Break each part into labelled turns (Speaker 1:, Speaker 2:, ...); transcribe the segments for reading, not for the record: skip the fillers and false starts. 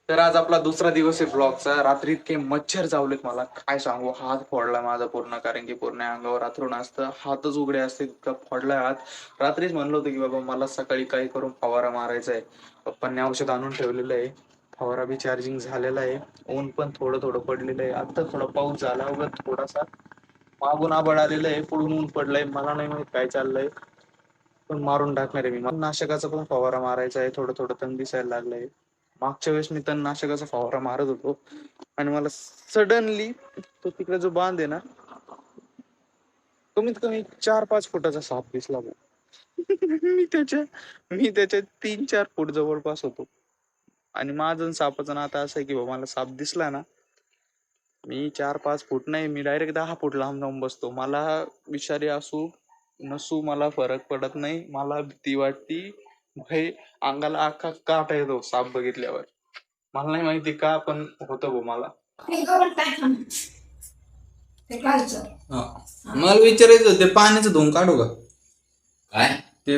Speaker 1: तर आज आपला दुसरा दिवस आहे ब्लॉगचा. रात्री इतके मच्छर चावलेत मला काय सांगू. हात फोडला माझा पूर्ण, कारण की पूर्ण अंगावर रात्रून असतं, हातच उघडे असते, इतका फोडलाय हात. रात्रीच म्हणलं होतं की बाबा मला सकाळी काही करून फवारा मारायचा आहे. पप्पांनी औषध आणून ठेवलेलं आहे. फवारा बी चार्जिंग झालेला आहे. ऊन पण थोडं थोडं पडलेलं आहे. आता थोडा पाऊस झाला वगैरे थोडासा. मागून आबळ आलेलं आहे, पुढून ऊन पडलंय. मला नाही माहित काय चाललंय, पण मारून टाकणार आहे मी. मला नाशकाचा पण फवारा मारायचा आहे. थोडं थोडं तण दिसायला लागलंय. मागच्या वेळेस मी तणनाशकाचा फवारा मारत होतो आणि मला सडनली तो तिकडे जो बांध आहे ना, कमीत कमी 4-5 फुटाचा साप दिसला भाऊ. मी त्याच्या 3-4 फूट जवळपास होतो. आणि माझं आणि सापाचं नातं असं आहे की बाबा मला साप दिसला ना, मी 4-5 फूट नाही, मी डायरेक्ट 10 फूट लांब जाऊन बसतो. मला विषारी असू नसू मला फरक पडत नाही. मला भीती वाटती भाई. अंगाला अख्खा काटा येतो साप बघितल्यावर. मला नाही माहिती का, पण होतं भाऊ मला. मला विचारायचं होतं, पाण्याचं धुवून काढू का?
Speaker 2: काय
Speaker 1: ते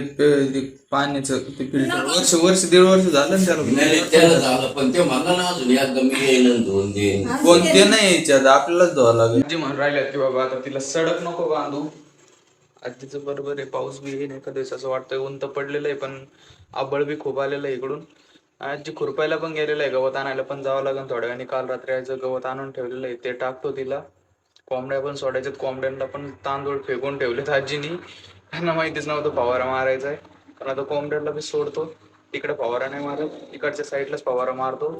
Speaker 1: पाण्याचं ते फिल्टर वर्ष 1.5 वर्ष झालं ना
Speaker 2: नाही त्याला झालं, पण ते म्हणलं ना अजून एकदा मी येईन 2 दिन.
Speaker 1: कोणते नाही याच्यात, आपल्यालाच धुवा लागेल. जी म्हणून राहिल्यात की बाबा आता तिला सडक नको बांधू. आजीचं बरोबर आहे, पाऊस बी येईन एका दिवस असं वाटतंय. ऊन तर पडलेलं आहे, पण आबळ बी खूप आलेलं आहे इकडून. आजी खुरपायला पण गेलेलं आहे, गवत आणायला पण जावं लागेल थोड्या वेळाने. काल रात्री आईचं गवत आणून ठेवलेलं आहे, ते टाकतो तिला. कोंबड्या पण सोडायच्यात, कोंबड्यांना पण तांदूळ फेकून ठेवलेत आजीनी. त्यांना माहितीच नव्हतं फवारा मारायचा आहे. पण आता कोंबड्याला बी सोडतो. तिकडे फवारा नाही मारत, इकडच्या साईडलाच फवारा मारतो.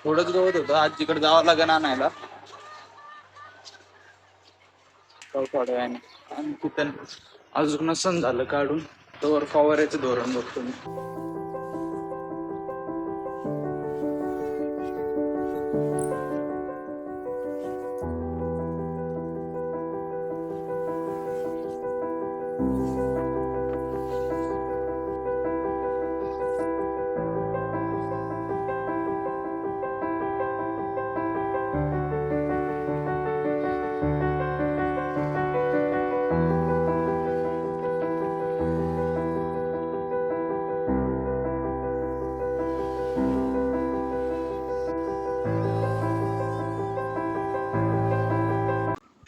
Speaker 1: थोडंच गवत होतं, आजीकडे जावं लागेल आणायला थोड्या वेळाने. आणि तिथं अजून नसन झालं काढून, तोवर फवाऱ्याचं धोरण बघतो मी.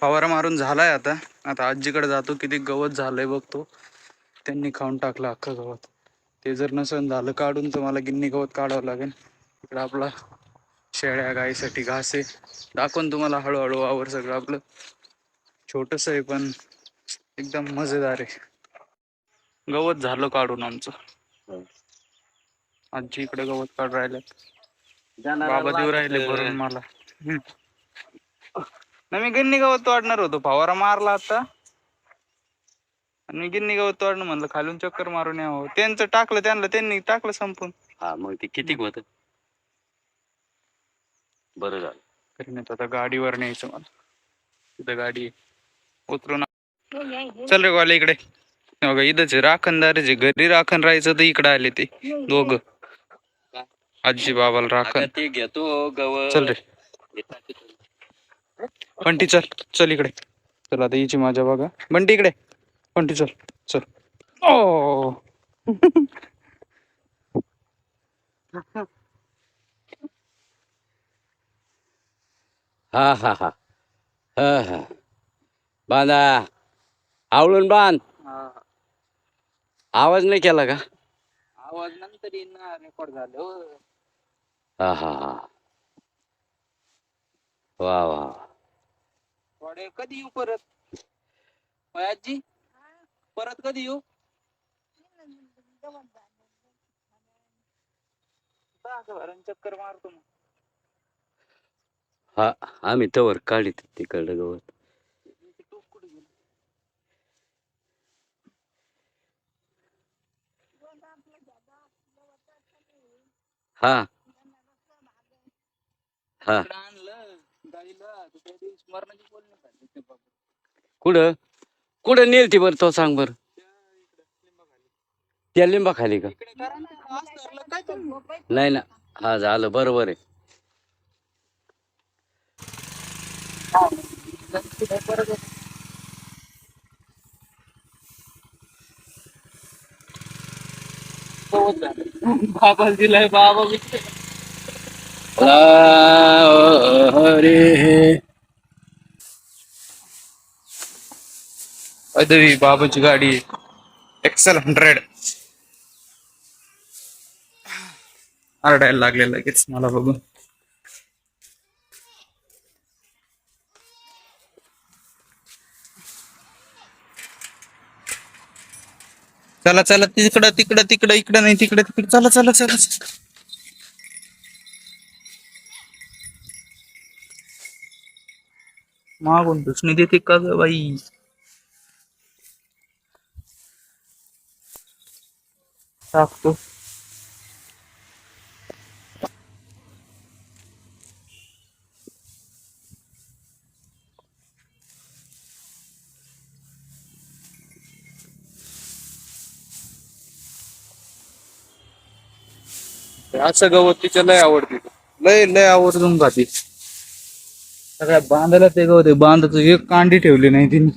Speaker 1: फवारा मारून झालाय आता. आता आजीकडे जातो, किती गवत झालंय बघतो. त्यांनी खाऊन टाकलं अख्खं गवत. ते जर नसन झालं काढून तर मला गिन्नी गवत काढावं लागेल. इकडं आपला शेळ्या गाईसाठी घास आहे. दाखवून तुम्हाला हळूहळू वावर सगळं आपलं. छोटस आहे पण एकदम मजेदार आहे. गवत झालं काढून आमचं. आजी इकडे गवत काढ राहिले, बाबा देऊ राहिले भरून मला. नाही, मी गिन्नी गवत तोडणार होतो, फवारा मारला आता आणि मी गिन्नी गवत तोडणं म्हणलं, खालून चक्कर मारून यावं. त्यांचं टाकलं, त्यांनी टाकलं संपून.
Speaker 2: हा मग ते किती होत बरं झालं.
Speaker 1: तरी नाही आता गाडीवर न्यायचं मला. तिथं गाडी उतरून चल रे गोल्या इकडे. बघा इथंच राखणदार जे घरी राखण राहायचं तर इकडे आले ते दोघं. आजी बाबाला राखण.
Speaker 2: ते घेतो गवत.
Speaker 1: चल रे बंटी, चल चल इकडे. चल आता हिची माझ्या बघा. बंटी इकडे. बंटी चल चल. ओ
Speaker 2: हा हा हा हा हा बांधा आवळून बांध. आवाज नाही केला का?
Speaker 1: आवाज नंतर येईन ना, रेकॉर्ड झालं.
Speaker 2: हा हा हा वा वा.
Speaker 1: थोडे कधी येऊ परत आजी? परत कधी येऊ? चक्कर मारतो मग.
Speaker 2: हा आम्ही तवर काढित तिकडलं गवत. हा हा
Speaker 1: आणलं गाईला, त्या दिवशी मरणाची बोलणी झाली.
Speaker 2: कुठं कुठं नेलती बरं तो सांग बरं.
Speaker 3: त्या लिंबा खाली का?
Speaker 1: इकडे करा ना, असं धरलं काय तुम्ही?
Speaker 3: नाही ना, हा झालं बरोबर आहे.
Speaker 1: बाबा दिलाय बाबा
Speaker 3: अरे
Speaker 1: अदवी बाबाची गाडी एक्सेल 100 आरडायला लागले लगेच मला बघून. चला चला तिकडं तिकडं तिकडं इकडं नाही तिकडे तिकडे चला चला चला. मागून दुसणी देते का ग बाई? टाकतो. असं गवत तिच्या लय आवडते, लय लय आवर्जून खाते. सगळ्या बांधायला ते गवत आहे, बांधाचं एक कांडी ठेवली नाही तिने.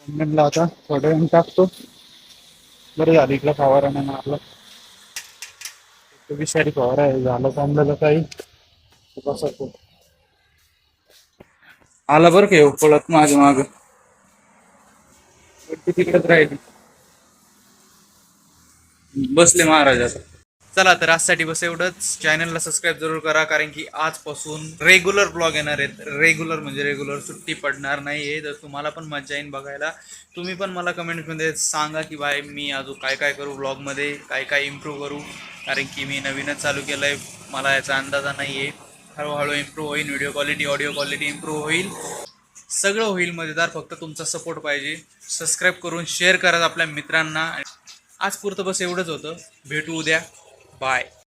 Speaker 1: म्हणलं आता थोड्या वेळाने टाकतो. बरं झालं इकडं फवारा नाही मारला. विषारी फवारा आहे, झालं कोंबड्याला काही बसतो. आला बरं का येऊ पळत माझ्या माग, तिकडेच राहिली. बसले महाराजाचा. चला तर आजसाठी बस एवढंच. चॅनलला सबस्क्राईब जरूर करा, कारण की आजपासून रेग्युलर ब्लॉग येणार आहेत. रेग्युलर म्हणजे रेग्युलर, सुट्टी पडणार नाही आहे. जर तुम्हाला पण मजा येईन बघायला, तुम्ही पण मला कमेंटमध्ये सांगा की बाय मी अजून काय काय करू ब्लॉगमध्ये, काय काय इम्प्रूव्ह करू. कारण की मी नवीनच चालू केलं आहे, मला याचा अंदाजा नाही आहे. हळूहळू इम्प्रूव्ह होईल, video quality audio quality improve होईल, सगळं होईल मजेदार. फक्त तुमचा सपोर्ट पाहिजे. सबस्क्राईब करून शेअर करा आपल्या मित्रांना. आज पुरतं बस एवढंच होतं. भेटू उद्या. बाय.